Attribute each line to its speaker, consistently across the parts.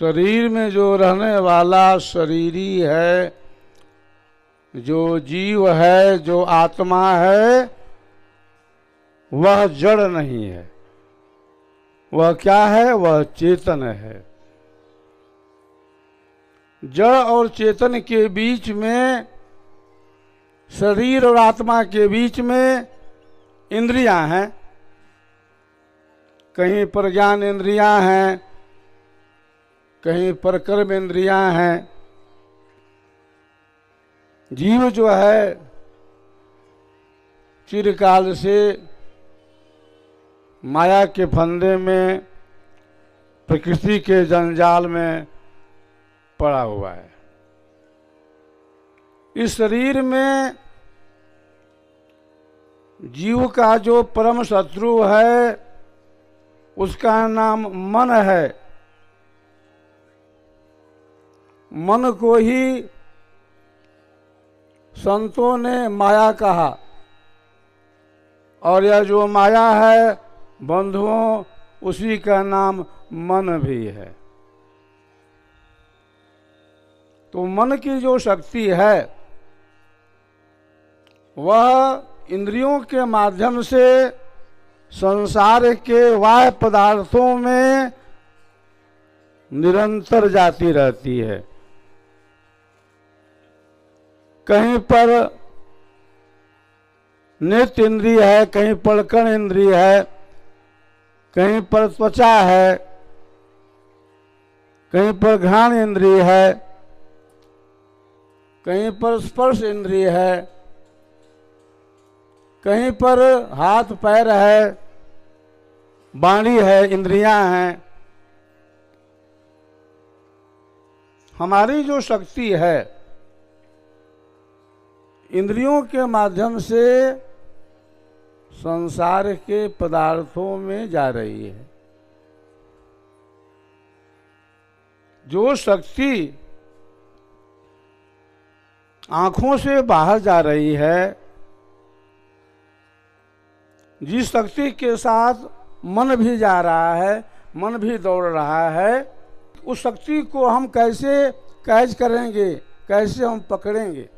Speaker 1: शरीर में जो रहने वाला शरीरी है, जो जीव है, जो आत्मा है, वह जड़ नहीं है। वह क्या है? वह चेतन है। जड़ और चेतन के बीच में, शरीर और आत्मा के बीच में इंद्रियां हैं। कहीं पर ज्ञान इंद्रियां हैं, कहीं पर कर्म इंद्रियां हैं। जीव जो है चिरकाल से माया के फंदे में, प्रकृति के जंजाल में पड़ा हुआ है। इस शरीर में जीव का जो परम शत्रु है, उसका नाम मन है। मन को ही संतों ने माया कहा, और यह जो माया है बंधुओं, उसी का नाम मन भी है। तो मन की जो शक्ति है, वह इंद्रियों के माध्यम से संसार के बाह्य पदार्थों में निरंतर जाती रहती है। कहीं पर नेत्र इंद्रिय है, कहीं पर कर्ण इंद्रिय है, कहीं पर त्वचा है, कहीं पर घ्राण इंद्रिय है, कहीं पर स्पर्श इंद्रिय है, कहीं पर हाथ पैर है, वाणी है, इंद्रियां हैं। हमारी जो शक्ति है इंद्रियों के माध्यम से संसार के पदार्थों में जा रही है। जो शक्ति आंखों से बाहर जा रही है, जिस शक्ति के साथ मन भी जा रहा है, मन भी दौड़ रहा है, उस शक्ति को हम कैसे कैच करेंगे, कैसे हम पकड़ेंगे?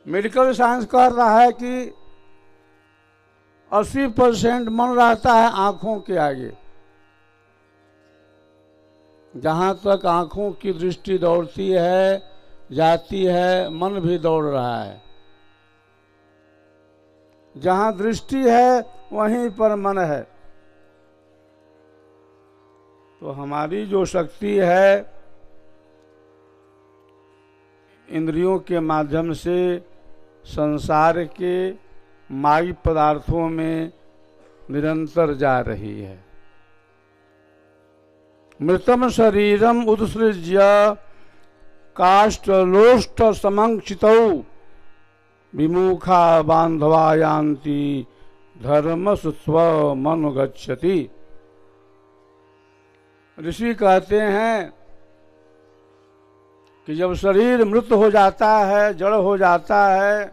Speaker 1: मेडिकल साइंस कह रहा है कि 80% मन रहता है आंखों के आगे। जहां तक आंखों की दृष्टि दौड़ती है, जाती है, मन भी दौड़ रहा है। जहां दृष्टि है वहीं पर मन है। तो हमारी जो शक्ति है इंद्रियों के माध्यम से संसार के माई पदार्थों में निरंतर जा रही है। मृतम शरीरम उत्सृज्य काष्ठलोष्ठ समंक्षितौ विमुखा बांधवा यान्ति धर्म सुस्व मन गच्छति। ऋषि कहते हैं कि जब शरीर मृत हो जाता है, जड़ हो जाता है,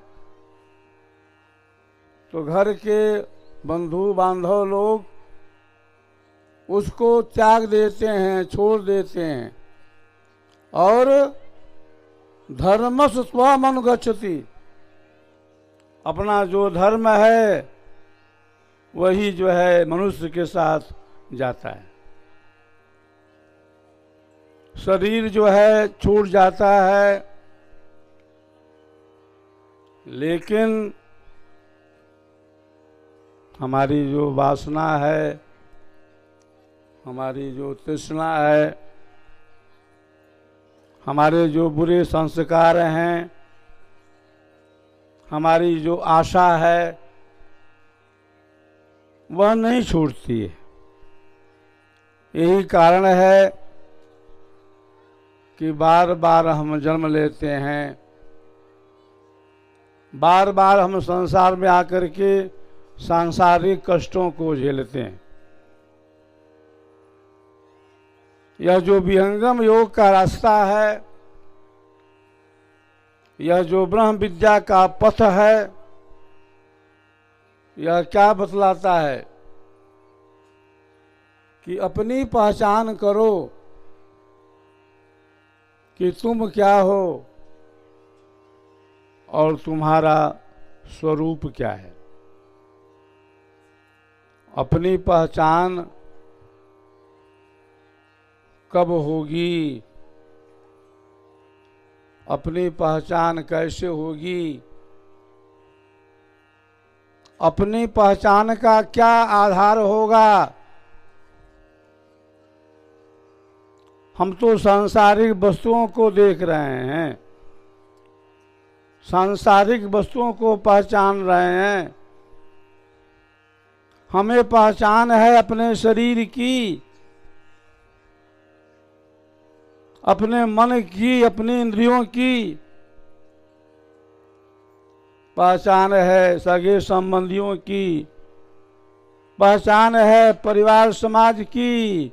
Speaker 1: तो घर के बंधु बांधव लोग उसको त्याग देते हैं, छोड़ देते हैं, और धर्मस् स्वमन गच्छति, अपना जो धर्म है वही जो है मनुष्य के साथ जाता है। शरीर जो है छूट जाता है, लेकिन हमारी जो वासना है, हमारी जो तृष्णा है, हमारे जो बुरे संस्कार हैं, हमारी जो आशा है, वह नहीं छूटती है। यही कारण है कि बार बार हम जन्म लेते हैं, बार बार हम संसार में आकर के सांसारिक कष्टों को झेलते हैं। यह जो विहंगम योग का रास्ता है, यह जो ब्रह्म विद्या का पथ है, यह क्या बतलाता है कि अपनी पहचान करो कि तुम क्या हो और तुम्हारा स्वरूप क्या है। अपनी पहचान कब होगी, अपनी पहचान कैसे होगी, अपनी पहचान का क्या आधार होगा। हम तो सांसारिक वस्तुओं को देख रहे हैं, सांसारिक वस्तुओं को पहचान रहे हैं। हमें पहचान है अपने शरीर की, अपने मन की, अपनी इंद्रियों की। पहचान है सगे संबंधियों की, पहचान है परिवार समाज की।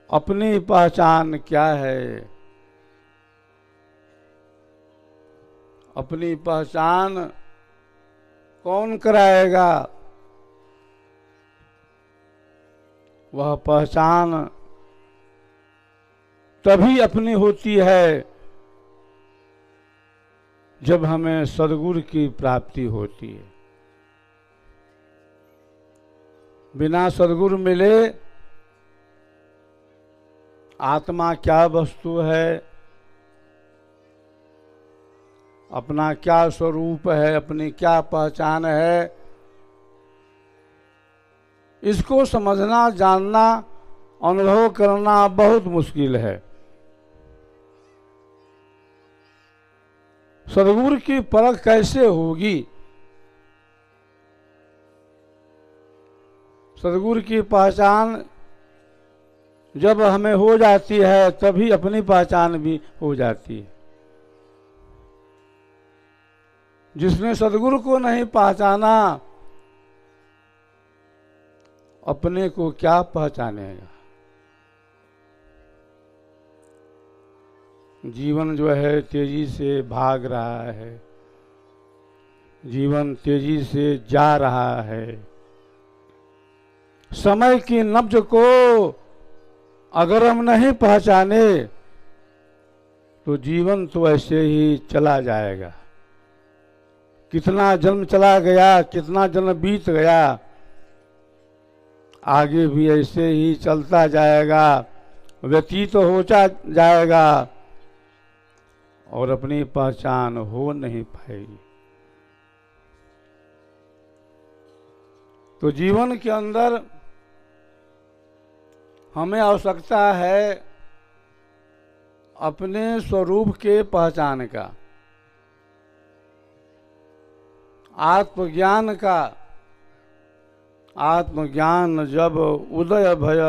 Speaker 1: अपनी पहचान क्या है? अपनी पहचान कौन कराएगा? वह पहचान तभी अपनी होती है जब हमें सद्गुरु की प्राप्ति होती है। बिना सद्गुरु मिले आत्मा क्या वस्तु है, अपना क्या स्वरूप है, अपनी क्या पहचान है, इसको समझना, जानना, अनुभव करना बहुत मुश्किल है। सद्गुरु की परख कैसे होगी? सद्गुरु की पहचान जब हमें हो जाती है तभी अपनी पहचान भी हो जाती है। जिसने सद्गुरु को नहीं पहचाना अपने को क्या पहचानेगा? जीवन जो है तेजी से भाग रहा है, जीवन तेजी से जा रहा है। समय की नब्ज को अगर हम नहीं पहचाने तो जीवन तो ऐसे ही चला जाएगा। कितना जन्म चला गया, कितना जन्म बीत गया, आगे भी ऐसे ही चलता जाएगा, व्यतीत होता जाएगा और अपनी पहचान हो नहीं पाएगी। तो जीवन के अंदर हमें आवश्यकता है अपने स्वरूप के पहचान का, आत्मज्ञान का। आत्मज्ञान जब उदय भय,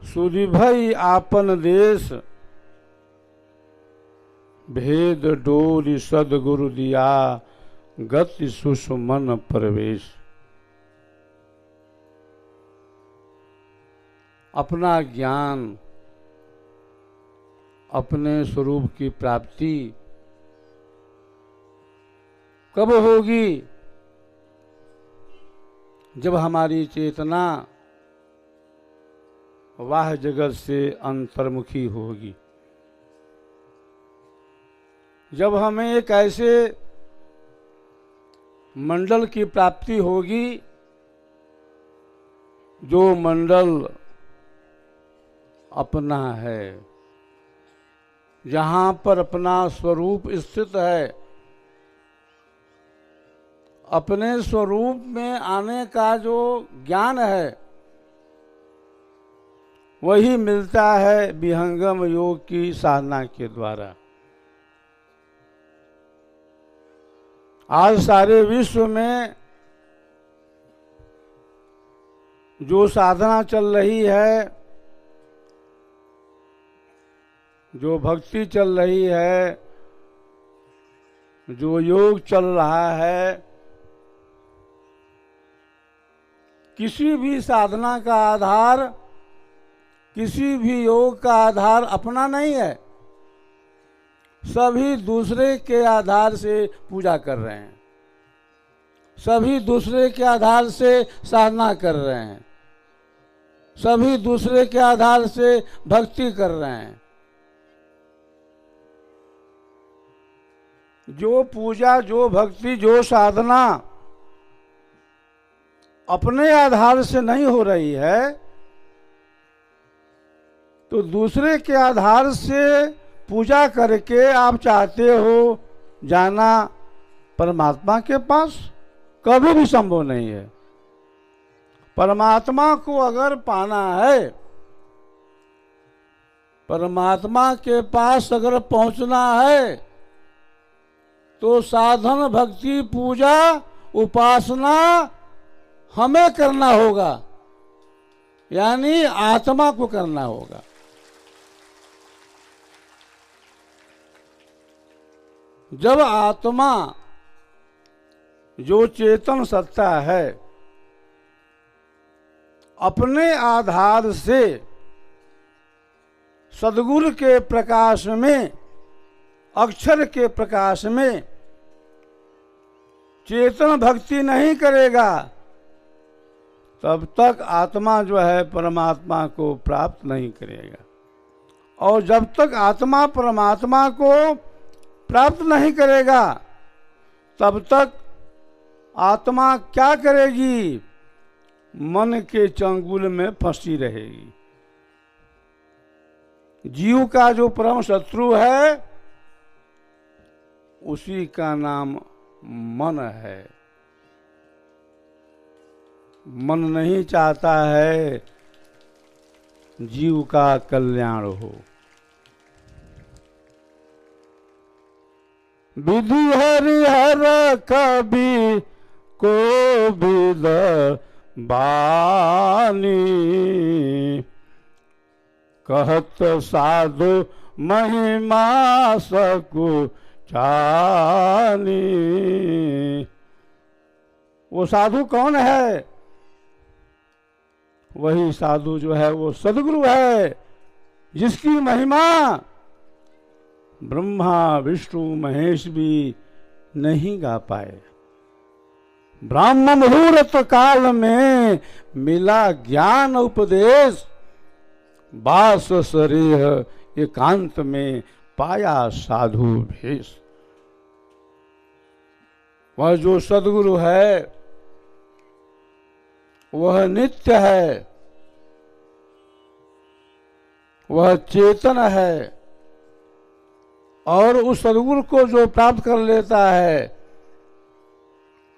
Speaker 1: सुधिभई आपन देश, भेद डोरी सद्गुरु दिया, गति सुषमन प्रवेश। अपना ज्ञान, अपने स्वरूप की प्राप्ति कब होगी? जब हमारी चेतना वाह जगत से अंतर्मुखी होगी, जब हमें एक ऐसे मंडल की प्राप्ति होगी जो मंडल अपना है, जहां पर अपना स्वरूप स्थित है। अपने स्वरूप में आने का जो ज्ञान है वही मिलता है विहंगम योग की साधना के द्वारा। आज सारे विश्व में जो साधना चल रही है, जो भक्ति चल रही है, जो योग चल रहा है, किसी भी साधना का आधार, किसी भी योग का आधार अपना नहीं है। सभी दूसरे के आधार से पूजा कर रहे हैं। सभी दूसरे के आधार से साधना कर रहे हैं, सभी दूसरे के आधार से भक्ति कर रहे हैं। जो पूजा, जो भक्ति, जो साधना अपने आधार से नहीं हो रही है, तो दूसरे के आधार से पूजा करके आप चाहते हो जाना परमात्मा के पास, कभी भी संभव नहीं है। परमात्मा को अगर पाना है, परमात्मा के पास अगर पहुंचना है, तो साधन, भक्ति, पूजा, उपासना हमें करना होगा, यानी आत्मा को करना होगा। जब आत्मा, जो चेतन सत्ता है, अपने आधार से सद्गुरु के प्रकाश में, अक्षर के प्रकाश में चेतन भक्ति नहीं करेगा, तब तक आत्मा जो है परमात्मा को प्राप्त नहीं करेगा। और जब तक आत्मा परमात्मा को प्राप्त नहीं करेगा, तब तक आत्मा क्या करेगी? मन के चंगुल में फंसी रहेगी। जीव का जो परम शत्रु है, उसी का नाम मन है। मन नहीं चाहता है जीव का कल्याण हो। विधि हरिहर कवि को विद बानी, कहत साधु महिमा सकु जानी। वो साधु कौन है? वही साधु जो है वो सद्गुरु है, जिसकी महिमा ब्रह्मा विष्णु महेश भी नहीं गा पाए। ब्राह्मण मुहूर्त काल में मिला ज्ञान उपदेश, बास सरेह एकांत में पाया साधु भेष। वह जो सद्गुरु है वह नित्य है, वह चेतन है, और उस सद्गुरु को जो प्राप्त कर लेता है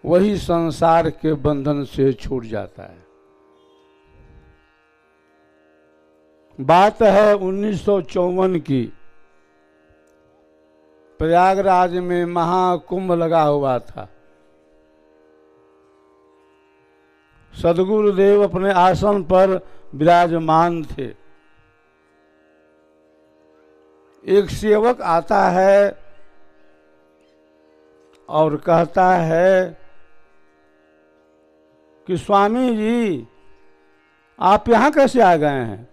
Speaker 1: वही संसार के बंधन से छूट जाता है। बात है 1954 की। प्रयागराज में महाकुंभ लगा हुआ था। सद्गुरुदेव अपने आसन पर विराजमान थे। एक सेवक आता है और कहता है कि स्वामी जी, आप यहां कैसे आ गए हैं?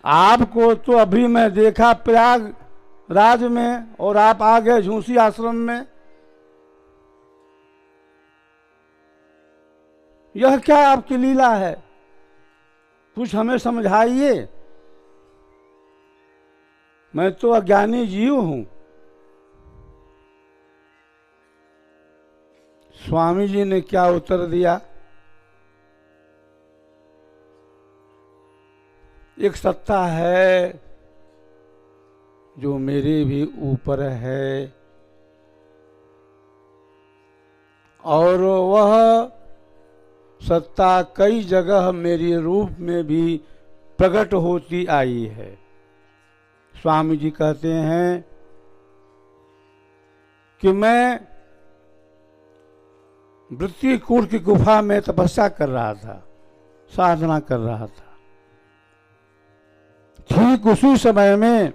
Speaker 1: आपको तो अभी मैं देखा प्रयागराज में, और आप आ गए झूसी आश्रम में। यह क्या आपकी लीला है? कुछ हमें समझाइए। मैं तो अज्ञानी जीव हूं। स्वामी जी ने क्या उत्तर दिया? एक सत्ता है जो मेरे भी ऊपर है, और वह सत्ता कई जगह मेरे रूप में भी प्रकट होती आई है। स्वामी जी कहते हैं कि मैं वृत्तिकूट की गुफा में तपस्या कर रहा था, साधना कर रहा था। ठीक उसी समय में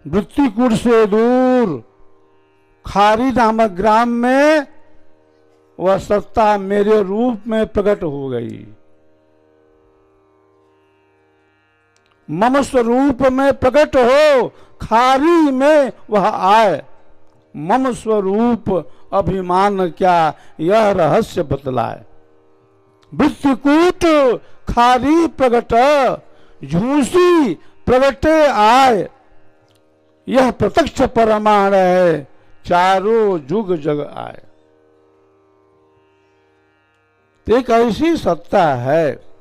Speaker 1: वृत्तिकूट से दूर खारी नामक ग्राम में वह सत्ता मेरे रूप में प्रकट हो गई। मम स्वरूप में प्रकट हो खारी में वह आए मम स्वरूप अभिमान क्या यह रहस्य बतलाए। वृत्तिकूट खारी प्रगट झूसी प्रगटे आय, यह प्रत्यक्ष प्रमाण है चारों जुग जग आए। एक ऐसी सत्ता है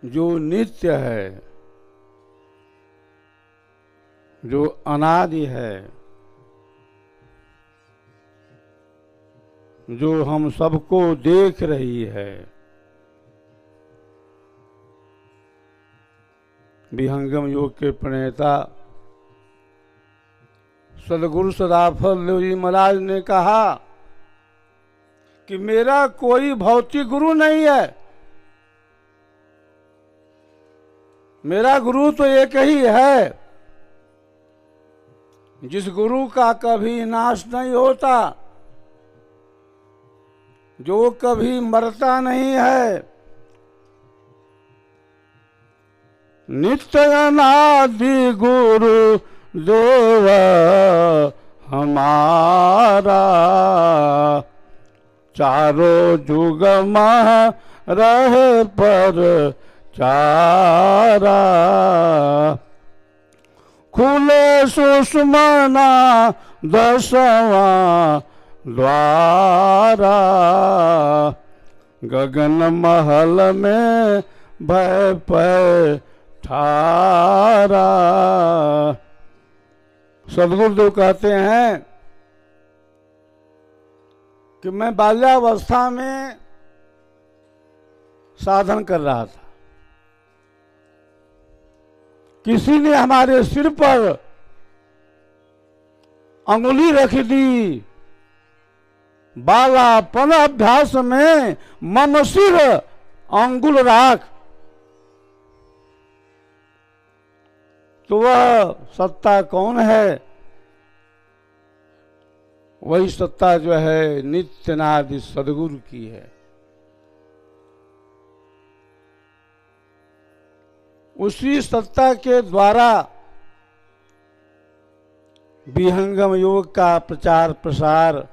Speaker 1: जो नित्य है, जो अनादि है, जो हम सबको देख रही है। विहंगम योग के प्रणेता सदगुरु सदाफल जी महाराज ने कहा कि मेरा कोई भौतिक गुरु नहीं है, मेरा गुरु तो एक ही है, जिस गुरु का कभी नाश नहीं होता, जो कभी मरता नहीं है। नित्य अनादि गुरु देव हमारा, चारों जुग में रहे पर चारा। खुले सुषमना दसवां द्वारा, गगन महल में भय पे ठारा। सदगुरुदेव कहते हैं कि मैं बाल्यावस्था में साधन कर रहा था, किसी ने हमारे सिर पर अंगुली रख दी। बालापन अभ्यास में मम सिर अंगुल राख, तो वह सत्ता कौन है? वही सत्ता जो है नित्यनादि सदगुरु की है। उसी सत्ता के द्वारा विहंगम योग का प्रचार प्रसार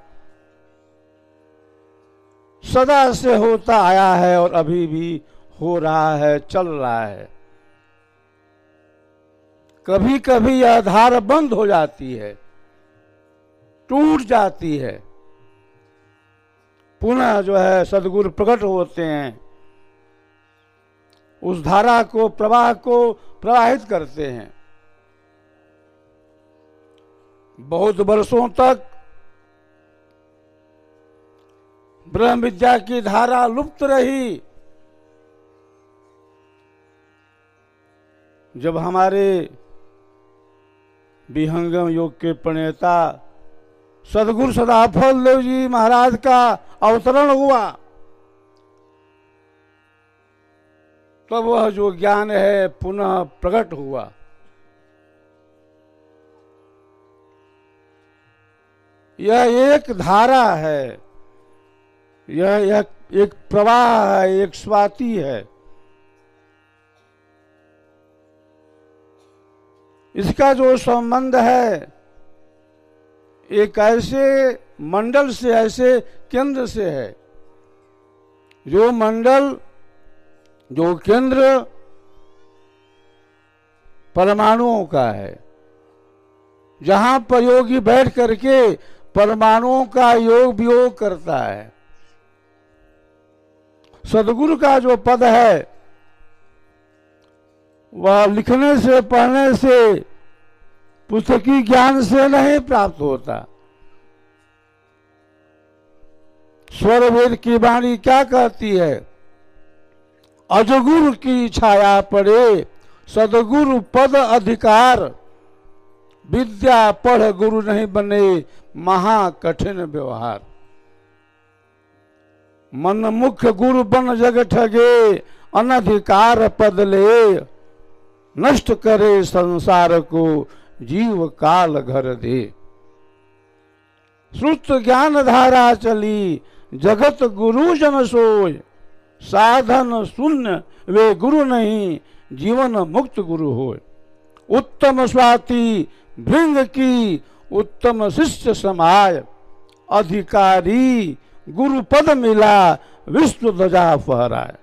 Speaker 1: सदा से होता आया है और अभी भी हो रहा है, चल रहा है। कभी कभी यह धार बंद हो जाती है, टूट जाती है, पुनः जो है सदगुरु प्रकट होते हैं, उस धारा को, प्रवाह को प्रवाहित करते हैं। बहुत वर्षों तक ब्रह्म विद्या की धारा लुप्त रही। जब हमारे विहंगम योग के प्रणेता सदगुरु सदाफल देव जी महाराज का अवतरण हुआ, तब वह जो ज्ञान है पुनः प्रकट हुआ। यह एक धारा है, यह एक प्रवाह है, एक स्वाति है। इसका जो संबंध है एक ऐसे मंडल से, ऐसे केंद्र से है, जो मंडल, जो केंद्र परमाणुओं का है, जहां पर योगी बैठ करके परमाणुओं का योग वियोग करता है। सदगुरु का जो पद है वह लिखने से, पढ़ने से, पुस्तकी ज्ञान से नहीं प्राप्त होता। स्वर वेद की वाणी क्या कहती है? अजगुरु की छाया पड़े सदगुरु पद अधिकार, विद्या पढ़ गुरु नहीं बने महा कठिन व्यवहार। मन मुख्य गुरु बन जग ठगे, अनधिकार पद ले, नष्ट करे संसार को जीव काल घर दे। श्रुत ज्ञान धारा चली जगत गुरु जन सोय, साधन शून्य वे गुरु नहीं जीवन मुक्त गुरु होय। उत्तम स्वाति भृंग की उत्तम शिष्य समाय, अधिकारी गुरुपद मिला विश्व ध्वजा फहराए।